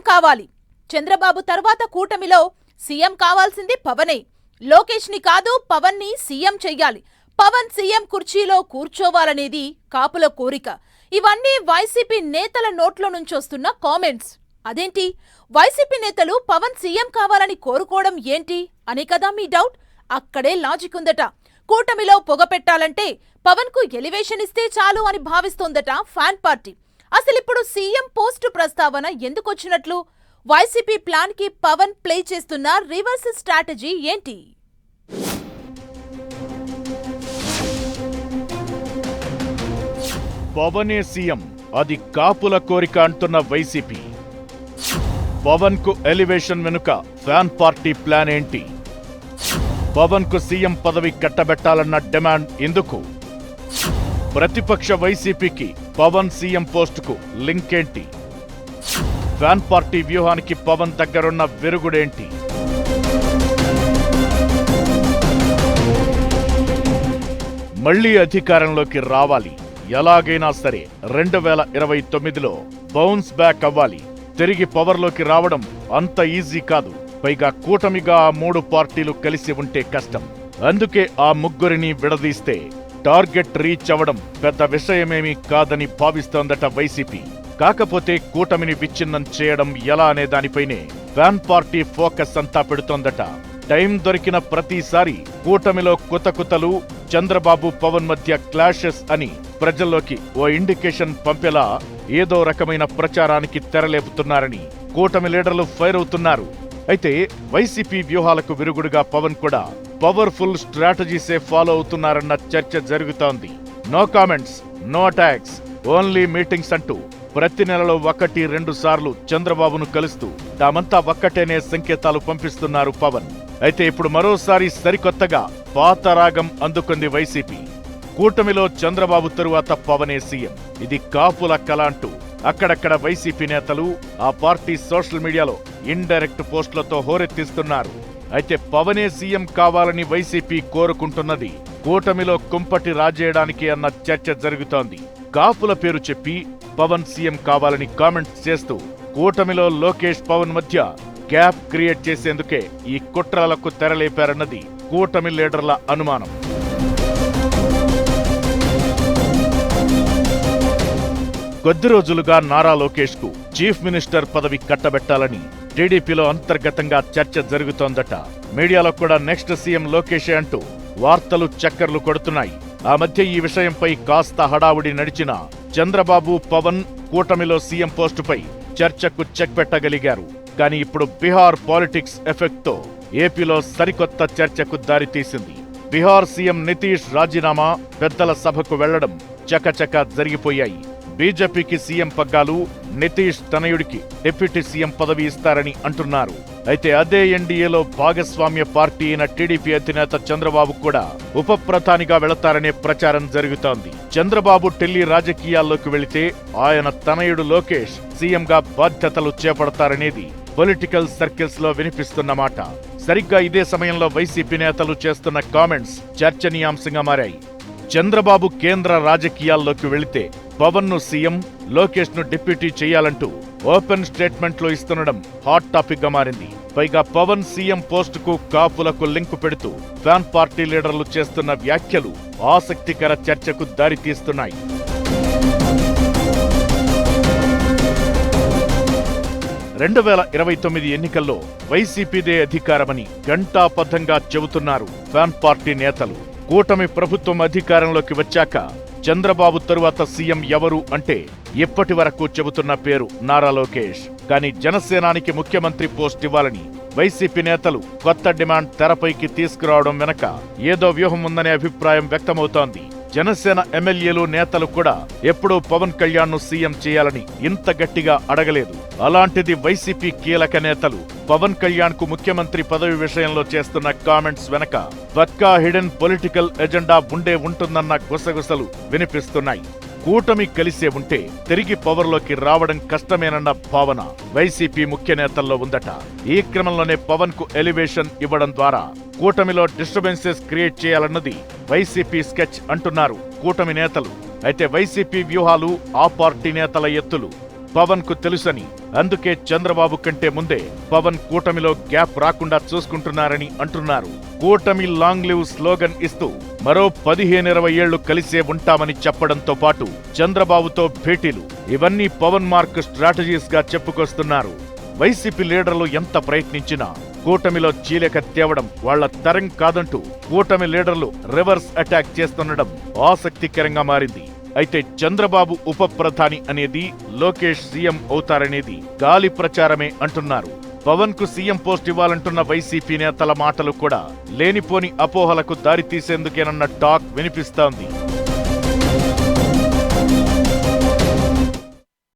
కావాలి. చంద్రబాబు తర్వాత కూటమిలో సీఎం కావాల్సింది పవనే. లోకేష్ ని కాదు, పవన్ ని సీఎం చెయ్యాలి. పవన్ సీఎం కుర్చీలో కూర్చోవాలనేది కాపుల కోరిక. ఇవన్నీ వైసీపీ నేతల నోట్లో నుంచొస్తున్న కామెంట్స్. అదేంటి, వైసీపీ నేతలు పవన్ సీఎం కావాలని కోరుకోవడం ఏంటి అని కదా మీ డౌట్? అక్కడే లాజిక్ ఉందట. కూటమిలో పొగ పెట్టాలంటే పవన్ కు ఎలివేషన్ ఇస్తే చాలు అని భావిస్తోందట ఫ్యాన్ పార్టీ. అసలిప్పుడు సీఎం పోస్టు ప్రస్తావన ఎందుకొచ్చినట్లు? వైసీపీ ప్లాన్ కి పవన్ ప్లే చేస్తున్న రివర్స్ స్ట్రాటజీ ఏంటి? పవనే సీఎం, అది కాపుల కోరిక అంటున్న వైసీపీ. పవన్ కు ఎలివేషన్ వెనుక ఫ్యాన్ పార్టీ ప్లాన్ ఏంటి? పవన్ కు సీఎం పదవి కట్టబెట్టాలన్న డిమాండ్ ఎందుకు? ప్రతిపక్ష వైసీపీకి పవన్ సీఎం పోస్టుకు లింక్ ఏంటి? ఫ్యాన్ పార్టీ వ్యూహానికి పవన్ దగ్గరున్న విరుగుడేంటి? మళ్లీ అధికారంలోకి రావాలి, ఎలాగైనా సరే 2029లో బౌన్స్ బ్యాక్ అవ్వాలి. తిరిగి పవర్లోకి రావడం అంత ఈజీ కాదు. పైగా కూటమిగా ఆ 3 పార్టీలు కలిసి ఉంటే కష్టం. అందుకే ఆ ముగ్గురిని విడదీస్తే టార్గెట్ రీచ్ అవ్వడం పెద్ద విషయమేమీ కాదని భావిస్తోందట వైసీపీ. కాకపోతే కూటమిని విచ్ఛిన్నం చేయడం ఎలా అనే దానిపైనే ఫ్యాన్ పార్టీ ఫోకస్ అంతా పెడుతోందట. టైం దొరికిన ప్రతిసారి కూటమిలో కుతకుతలు, చంద్రబాబు పవన్ మధ్య క్లాషెస్ అని ప్రజల్లోకి ఓ ఇండికేషన్ పంపేలా ఏదో రకమైన ప్రచారానికి తెరలేపుతున్నారని కూటమి లీడర్లు ఫైర్ అవుతున్నారు. అయితే వైసీపీ వ్యూహాలకు విరుగుడుగా పవన్ కూడా పవర్ఫుల్ స్ట్రాటజీసే ఫాలో అవుతున్నారన్న చర్చ జరుగుతోంది. No comments, no attacks, only meetings అంటూ ప్రతి నెలలో 1-2 సార్లు చంద్రబాబును కలుస్తూ తామంతా ఒక్కటేనే సంకేతాలు పంపిస్తున్నారు పవన్. అయితే ఇప్పుడు మరోసారి సరికొత్తగా పాత రాగం అందుకుంది వైసీపీ. కూటమిలో చంద్రబాబు తరువాత పవనే సీఎం, ఇది కాపుల కల అంటూ అక్కడక్కడ వైసీపీ నేతలు ఆ పార్టీ సోషల్ మీడియాలో ఇండైరెక్ట్ పోస్టులతో హోరెత్తిస్తున్నారు. అయితే పవనే సీఎం కావాలని వైసీపీ కోరుకుంటున్నది కూటమిలో కుంపటి రాజేయడానికి అన్న చర్చ జరుగుతోంది. కాపుల పేరు చెప్పి పవన్ సీఎం కావాలని కామెంట్స్ చేస్తూ కూటమిలో లోకేష్ పవన్ మధ్య గ్యాప్ క్రియేట్ చేసేందుకే ఈ కుట్రలకు తెరలేపారన్నది కూటమి లీడర్ల అనుమానం. కొద్ది రోజులుగా నారా లోకేష్ కు చీఫ్ మినిస్టర్ పదవి కట్టబెట్టాలని టీడీపీలో అంతర్గతంగా చర్చ జరుగుతోందట. మీడియాలో కూడా నెక్స్ట్ సీఎం లోకేషే అంటూ వార్తలు చక్కర్లు కొడుతున్నాయి. ఆ మధ్య ఈ విషయంపై కాస్త హడావుడి నడిచిన చంద్రబాబు పవన్ కూటమిలో సీఎం పోస్టుపై చర్చకు చెక్ పెట్టగలిగారు. కానీ ఇప్పుడు బీహార్ పాలిటిక్స్ ఎఫెక్ట్ తో ఏపీలో సరికొత్త చర్చకు దారితీసింది. బీహార్ సీఎం నితీష్ రాజీనామా, పెద్దల సభకు వెళ్లడం చకచకా జరిగిపోయాయి. బీజేపీకి సీఎం పగ్గాలు, నితీష్ తనయుడికి డిప్యూటీ సీఎం పదవి ఇస్తారని అంటున్నారు. అయితే అదే ఎన్డీఏలో భాగస్వామ్య పార్టీ అయిన టీడీపీ అధినేత చంద్రబాబు కూడా ఉప ప్రధానిగా వెళతారనే ప్రచారం జరుగుతోంది. చంద్రబాబు ఢిల్లీ రాజకీయాల్లోకి వెళితే ఆయన తనయుడు లోకేష్ సీఎంగా బాధ్యతలు చేపడతారనేది పొలిటికల్ సర్కిల్స్ లో వినిపిస్తున్నమాట. సరిగ్గా ఇదే సమయంలో వైసీపీ నేతలు చేస్తున్న కామెంట్స్ చర్చనీయాంశంగా మారాయి. చంద్రబాబు కేంద్ర రాజకీయాల్లోకి వెళితే పవన్ ను సీఎం, లోకేష్ ను డిప్యూటీ చేయాలంటూ ఓపెన్ స్టేట్మెంట్లు ఇస్తుండడం హాట్ టాపిక్ గా మారింది. పైగా పవన్ సీఎం పోస్టుకు కాపులకు లింకు పెడుతూ ఫ్యాన్ పార్టీ లీడర్లు చేస్తున్న వ్యాఖ్యలు ఆసక్తికర చర్చకు దారితీస్తున్నాయి. 2029 ఎన్నికల్లో వైసీపీదే అధికారమని ఘంటాపథంగా చెబుతున్నారు ఫ్యాన్ పార్టీ నేతలు. కూటమి ప్రభుత్వం అధికారంలోకి వచ్చాక చంద్రబాబు తరువాత సీఎం ఎవరు అంటే ఇప్పటి వరకు చెబుతున్న పేరు నారా లోకేష్. కానీ జనసేనానికి ముఖ్యమంత్రి పోస్ట్ ఇవ్వాలని వైసీపీ నేతలు కొత్త డిమాండ్ తెరపైకి తీసుకురావడం వెనక ఏదో వ్యూహం ఉందనే అభిప్రాయం వ్యక్తమవుతోంది. జనసేన ఎమ్మెల్యేలు, నేతలు కూడా ఎప్పుడూ పవన్ కళ్యాణ్ ను సీఎం చేయాలని ఇంత గట్టిగా అడగలేదు. అలాంటిది వైసీపీ కీలక నేతలు పవన్ కళ్యాణ్ కు ముఖ్యమంత్రి పదవి విషయంలో చేస్తున్న కామెంట్స్ వెనక పక్కా హిడెన్ పొలిటికల్ ఎజెండా ఉంటుందన్న గుసగుసలు వినిపిస్తున్నాయి. కూటమి కలిసే ఉంటే తిరిగి పవర్లోకి రావడం కష్టమేనన్న భావన వైసీపీ ముఖ్య నేతల్లో ఉందట. ఈ క్రమంలోనే పవన్ కు ఎలివేషన్ ఇవ్వడం ద్వారా కూటమిలో డిస్టర్బెన్సెస్ క్రియేట్ చేయాలన్నది వైసీపీ స్కెచ్ అంటున్నారు కూటమి నేతలు. అయితే వైసీపీ వ్యూహాలు, ఆ పార్టీ నేతల ఎత్తులు పవన్ కు తెలుసని, అందుకే చంద్రబాబు కంటే ముందే పవన్ కూటమిలో గ్యాప్ రాకుండా చూసుకుంటున్నారని అంటున్నారు. కూటమి లాంగ్ లివ్ స్లోగన్ ఇస్తూ మరో 15-20 ఏళ్లు కలిసే ఉంటామని చెప్పడంతో పాటు చంద్రబాబుతో భేటీలు, ఇవన్నీ పవన్ మార్క్ స్ట్రాటజీస్ గా చెప్పుకొస్తున్నారు. వైసీపీ లీడర్లు ఎంత ప్రయత్నించినా కూటమిలో చీలిక తేవడం వాళ్ల తరం కాదంటూ కూటమి లీడర్లు రివర్స్ అటాక్ చేస్తుండడం ఆసక్తికరంగా మారింది. అయితే చంద్రబాబు ఉప ప్రధాని అనేది, లోకేష్ సీఎం అవుతారనేది గాలి ప్రచారమే అంటున్నారు. పవన్ కు సీఎం పోస్ట్ ఇవ్వాలంటున్న వైసీపీ నేతల మాటలు కూడా లేనిపోని అపోహలకు దారితీసేందుకేనన్న టాక్ వినిపిస్తోంది.